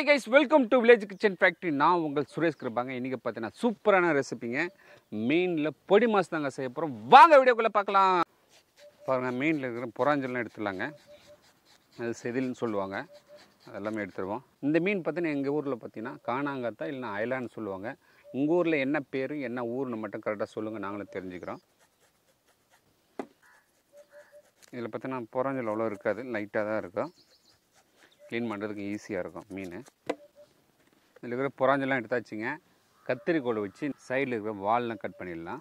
Hi guys, welcome to Village Kitchen Factory. நான் உங்கள் சுரேஷ் கிருபாங்க. இன்னைக்கு பார்த்தீங்கன்னா சூப்பரான ரெசிபிங்க. மீன்ல பொடிமாஸ் தாங்க செய்ய போறோம். வாங்க வீடியோக்குள்ள பார்க்கலாம். பாருங்க, மீன்ல இருக்கிற புறாஞ்சல்லாம் எடுத்துடலாங்க. அது செதில்னு சொல்லுவாங்க. அதெல்லாம் எடுத்துருவோம். இந்த மீன் பார்த்தீங்கன்னா எங்கள் ஊரில் பார்த்தீங்கன்னா காணாங்கத்தா இல்லைன்னா அயலான்னு சொல்லுவாங்க. உங்கள் ஊரில் என்ன பேர் என்ன ஊர்னு மட்டும் கரெக்டாக சொல்லுங்கள், நாங்களும் தெரிஞ்சுக்கிறோம். இதில் பார்த்தீங்கன்னா புறாஞ்சல் அவ்வளோ இருக்காது, லைட்டாக தான் இருக்கும். க்ளீன் பண்ணுறதுக்கு ஈஸியாக இருக்கும் மீன். இதில் இருக்கிற புறாஞ்செல்லாம் எடுத்தாச்சுங்க. கத்திரிக்கோல் வச்சு சைடில் இருக்கிற வால்லாம் கட் பண்ணிடலாம்.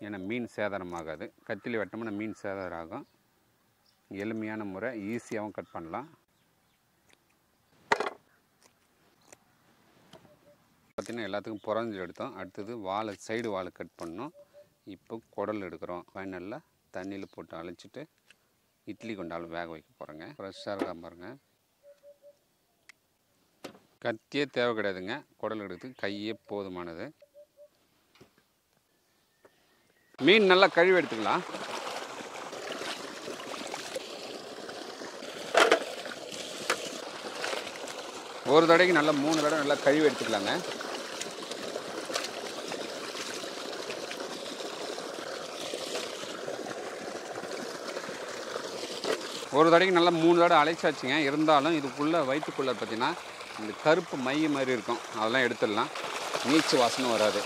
ஏன்னா மீன் சேதாரம் ஆகாது. கத்திரி வெட்டோம்னா மீன் சேதாரம் ஆகும். எளிமையான முறை, ஈஸியாகவும் கட் பண்ணலாம். பார்த்திங்கன்னா எல்லாத்துக்கும் புறாஞ்சல் எடுத்தோம். அடுத்தது வாழை, சைடு வாழை கட் பண்ணோம். இப்போ குடல் எடுக்கிறோம். ஃபைனலில் தண்ணியில் போட்டு அழைச்சிட்டு இட்லி கொண்டாலும் வேக வைக்க போகிறேங்க. ஃப்ரெஷ்ஷாக இருக்கா பாருங்கள். கத்தியே தேவை கிடையாதுங்க. குடல் எடுக்கிறதுக்கு கையே போதுமானது. மீன் நல்லா கழுவி எடுத்துக்கலாம். ஒரு தடவைக்கு நல்லா 3 தடவை நல்லா கழுவி எடுத்துக்கலாங்க. ஒரு தடவைக்கு நல்லா 3 தடவை அழைச்சாச்சுங்க. இருந்தாலும் இதுக்குள்ளே வயிற்றுக்குள்ளே பார்த்தீங்கன்னா இந்த கருப்பு மை மாதிரி இருக்கும். அதெல்லாம் எடுத்துடலாம். நீச்சு வாசனை வராது.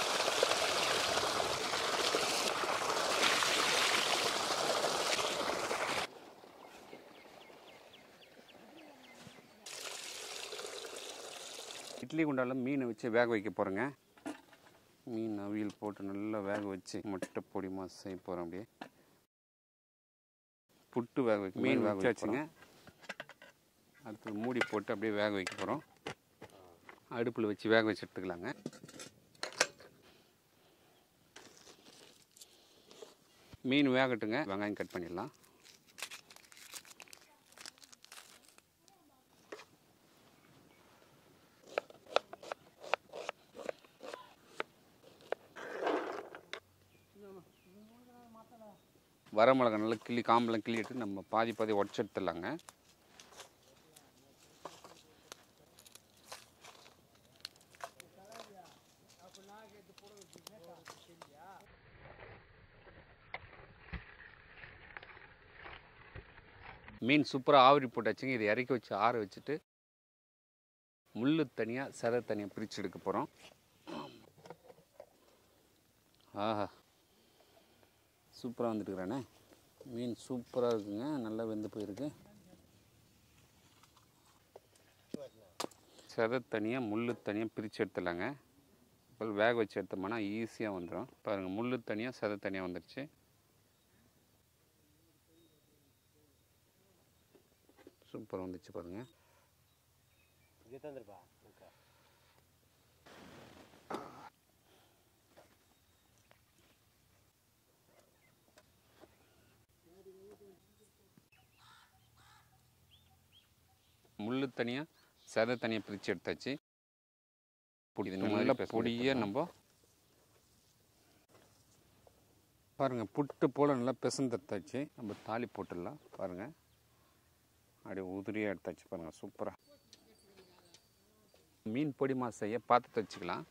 இட்லி குண்டாலும் மீனை வச்சு வேக வைக்க போகிறேங்க. மீன் அவியல் போட்டு நல்லா வேக வச்சு முட்டை பொடி மாஸ் செய்ய போகிறோம். அப்படியே புட்டு வேக வைக்க மீன் வேக வச்சுங்க. அடுத்து மூடி போட்டு அப்படியே வேக வைக்க போகிறோம். அடுப்பில் வச்சு வேக வச்சு எடுத்துக்கலாங்க. மீன் வேகட்டுங்க. வெங்காயம் கட் பண்ணிடலாம். வரமிளகா நல்லா கிள்ளி காம்பெல்லாம் கிள்ளிட்டு நம்ம பாதி பாதி உடச்சி எடுத்துடலாங்க. மீன் சூப்பராக ஆவிரி போட்டாச்சுங்க. இதை இறக்கி வச்சு ஆற வச்சுட்டு முள் தனியாக சதை தனியாக பிரித்து எடுக்க போகிறோம். ஆஹா, சூப்பராக வந்துட்டுருக்குறானே. மீன் சூப்பராக இருக்குங்க. நல்லா வெந்து போயிருக்கு. சதை தனியாக முள் தனியாக பிரித்து எடுத்துடலாங்க. இப்போ வேக வச்சு எடுத்தோம்னா ஈஸியாக வந்துடும். பாருங்கள், முள் தனியாக சதை தனியாக வந்துடுச்சு. சூப்பராக வந்துச்சு பாருங்கள். முள் தனியாக சதை தனியாக பிரித்து எடுத்தாச்சு. இது நல்லா பொடியாக நம்ம பாருங்கள் புட்டு போல் நல்லா பிசந்தெடுத்தாச்சு. நம்ம தாலி போட்டுடலாம். பாருங்கள், அப்படியே உதிரியாக எடுத்தாச்சு பாருங்கள். சூப்பராக மீன் பொடி மாஸ் செய்ய பார்த்து வச்சுக்கலாம்.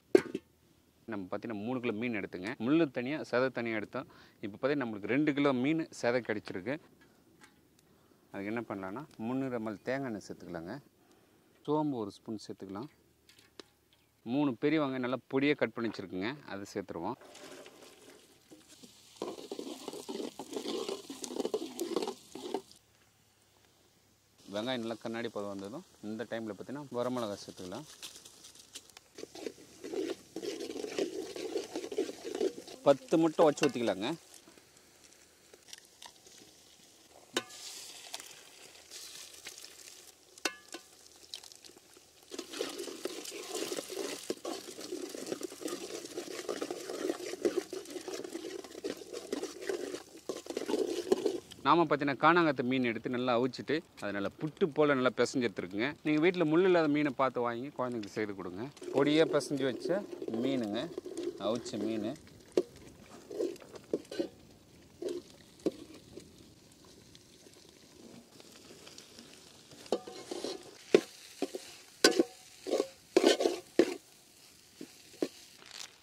நம்ம பார்த்தீங்கன்னா 3 கிலோ மீன் எடுத்துங்க. முள் தனியாக சதை தனியாக எடுத்தோம். இப்போ பார்த்தீங்கன்னா நம்மளுக்கு 2 கிலோ மீன் சதை கிடச்சிருக்கு. அதுக்கு என்ன பண்ணலான்னா 300 ml தேங்காய் எண்ணெய் சேர்த்துக்கலாங்க. சோம்பு 1 ஸ்பூன் சேர்த்துக்கலாம். 3 பெரிய வெங்காயம் நல்லா பொடியாக கட் பண்ணி வச்சுருக்குங்க. அதை சேர்த்துருவோம். வெங்காயம் நல்லா கண்ணாடி பதம் வந்ததும் இந்த டைமில் பார்த்தீங்கன்னா வரமிளகா சேர்த்துக்கலாம். 10 முட்டை வச்சு ஊற்றிக்கலாங்க. நாம் பார்த்தீங்கன்னா காணாங்கத்தை மீன் எடுத்து நல்லா அவிச்சிட்டு அதை நல்லா புட்டு போல் நல்லா பிசைஞ்சு எடுத்துருக்குங்க. நீங்கள் வீட்டில் முள் இல்லாத மீனை பார்த்து வாங்கி குழந்தைங்களுக்கு செய்து கொடுங்க. பொடியாக பிசைஞ்சு வச்ச மீனுங்க, அவிச்ச மீன்.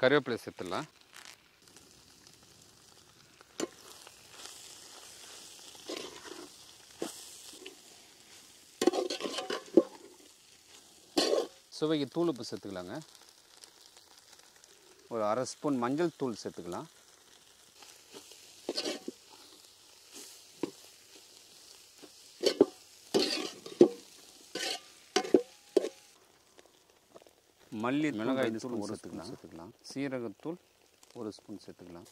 கருவேப்பிலை சேர்த்துடலாம். சுவைக்கு தூள் உப்பு சேர்த்துக்கலாங்க. ஒரு அரை ஸ்பூன் மஞ்சள் தூள் சேர்த்துக்கலாம். மல்லி மிளகாய் தூள் ஒரு ஸ்பூன் சேர்த்துக்கலாம். சீரகத்தூள் ஒரு ஸ்பூன் சேர்த்துக்கலாம்.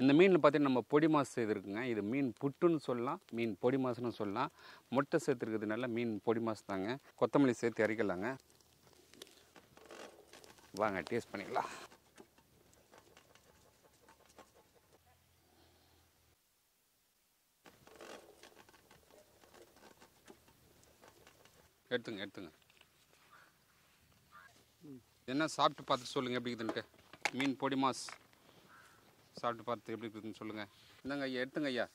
இந்த மீனில் பார்த்தீங்கன்னா நம்ம பொடி மாஸ் செய்திருக்குங்க. இது மீன் புட்டுன்னு சொல்லலாம், மீன் பொடி மாசுன்னு சொல்லலாம். முட்டை சேர்த்துருக்கிறதுனால மீன் பொடி மாஸ் தாங்க. கொத்தமல்லி சேர்த்து இறக்கலாங்க. வாங்க டேஸ்ட் பண்ணிக்கலாம். எடுத்துங்க. என்ன சாப்பிட்டு பார்த்து சொல்லுங்கள் எப்படி இருக்குதுன்ட்டு. மீன் பொடி மாஸ் சாப்பிட்டு பார்த்து எப்படி இருக்குதுன்னு சொல்லுங்கள். இந்தாங்க ஐயா, எடுத்துங்க ஐயா.